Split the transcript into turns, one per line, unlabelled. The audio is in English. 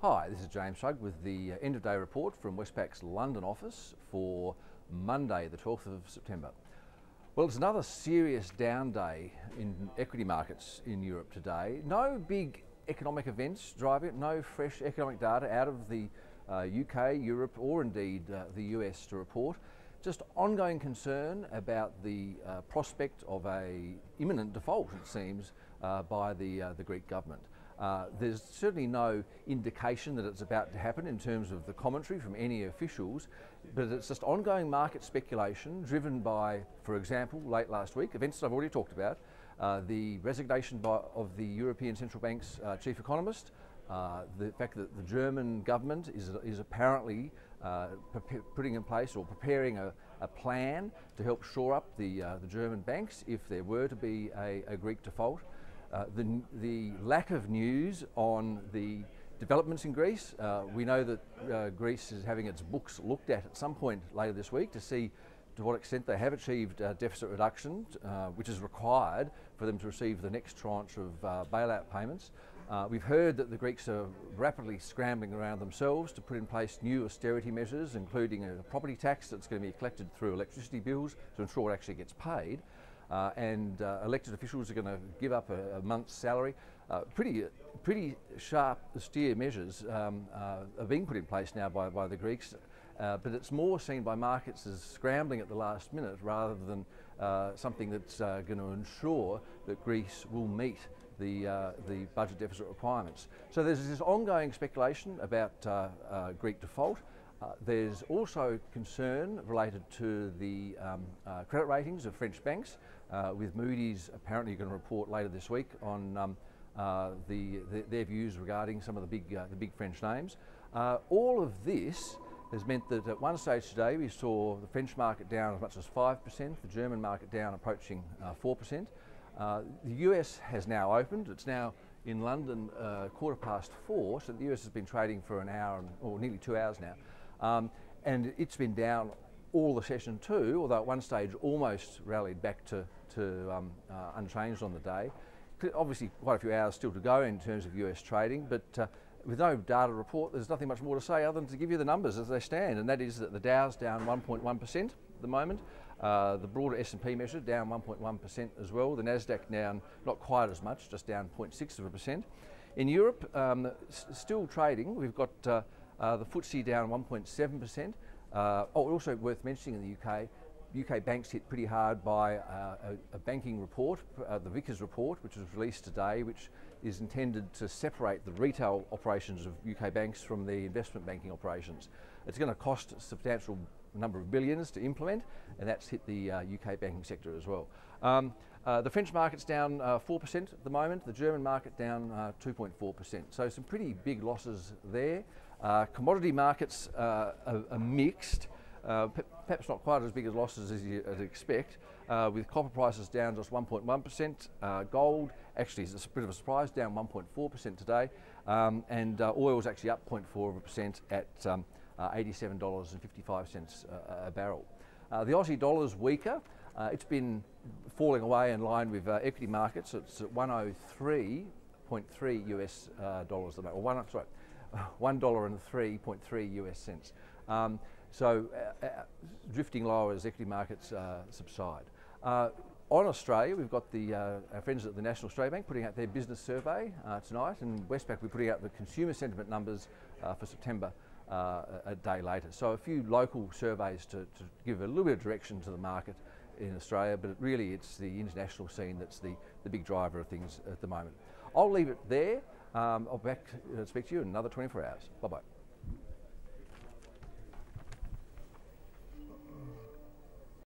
Hi, this is James Sugg with the end of day report from Westpac's London office for Monday the 12th of September. Well, it's another serious down day in equity markets in Europe today. No big economic events driving it, no fresh economic data out of the UK, Europe or indeed the US to report. Just ongoing concern about the prospect of an imminent default, it seems, by the Greek government. There's certainly no indication that it's about to happen in terms of the commentary from any officials, but it's just ongoing market speculation driven by, for example, late last week, events that I've already talked about, the resignation of the European Central Bank's chief economist, the fact that the German government is apparently putting in place or preparing a plan to help shore up the German banks if there were to be a Greek default. The lack of news on the developments in Greece. We know that Greece is having its books looked at some point later this week to see to what extent they have achieved deficit reduction, which is required for them to receive the next tranche of bailout payments. We've heard that the Greeks are rapidly scrambling around themselves to put in place new austerity measures, including a property tax that's going to be collected through electricity bills to ensure it actually gets paid. And elected officials are going to give up a month's salary. Pretty sharp, austere measures are being put in place now by the Greeks, but it's more seen by markets as scrambling at the last minute rather than something that's going to ensure that Greece will meet the budget deficit requirements. So there's this ongoing speculation about Greek default. There's also concern related to the credit ratings of French banks, with Moody's apparently going to report later this week on their views regarding some of the big French names. All of this has meant that at one stage today we saw the French market down as much as 5%, the German market down approaching 4%. The US has now opened. It's now in London 4:15, so the US has been trading for an hour or nearly 2 hours now. And it's been down all the session too, although at one stage almost rallied back to unchanged on the day. Obviously quite a few hours still to go in terms of US trading, but with no data report there's nothing much more to say other than to give you the numbers as they stand, and that is that the Dow's down 1.1% at the moment. The broader S&P measure down 1.1% as well. The Nasdaq down not quite as much, just down 0.6%. In Europe, still trading. We've got the FTSE down 1.7%. Also worth mentioning in the UK banks hit pretty hard by a banking report, the Vickers report, which was released today, which is intended to separate the retail operations of UK banks from the investment banking operations. It's going to cost a substantial number of billions to implement, and that's hit the UK banking sector as well. The French market's down 4% at the moment, the German market down 2.4%. So some pretty big losses there. Commodity markets are mixed, perhaps not quite as big as losses as you'd expect, with copper prices down just 1.1%. Gold actually is a bit of a surprise, down 1.4% today, and oil's actually up 0.4% at $87.55 a barrel. The Aussie dollar's weaker. It's been falling away in line with equity markets. It's at 103.3 US dollars at the moment, or $1.03.3 US cents. So drifting lower as equity markets subside. On Australia, we've got our friends at the National Australia Bank putting out their business survey tonight, and Westpac we're putting out the consumer sentiment numbers for September a day later. So a few local surveys to give a little bit of direction to the market in Australia, but really it's the international scene that's the big driver of things at the moment. I'll leave it there. I'll be back to speak to you in another 24 hours. Bye-bye.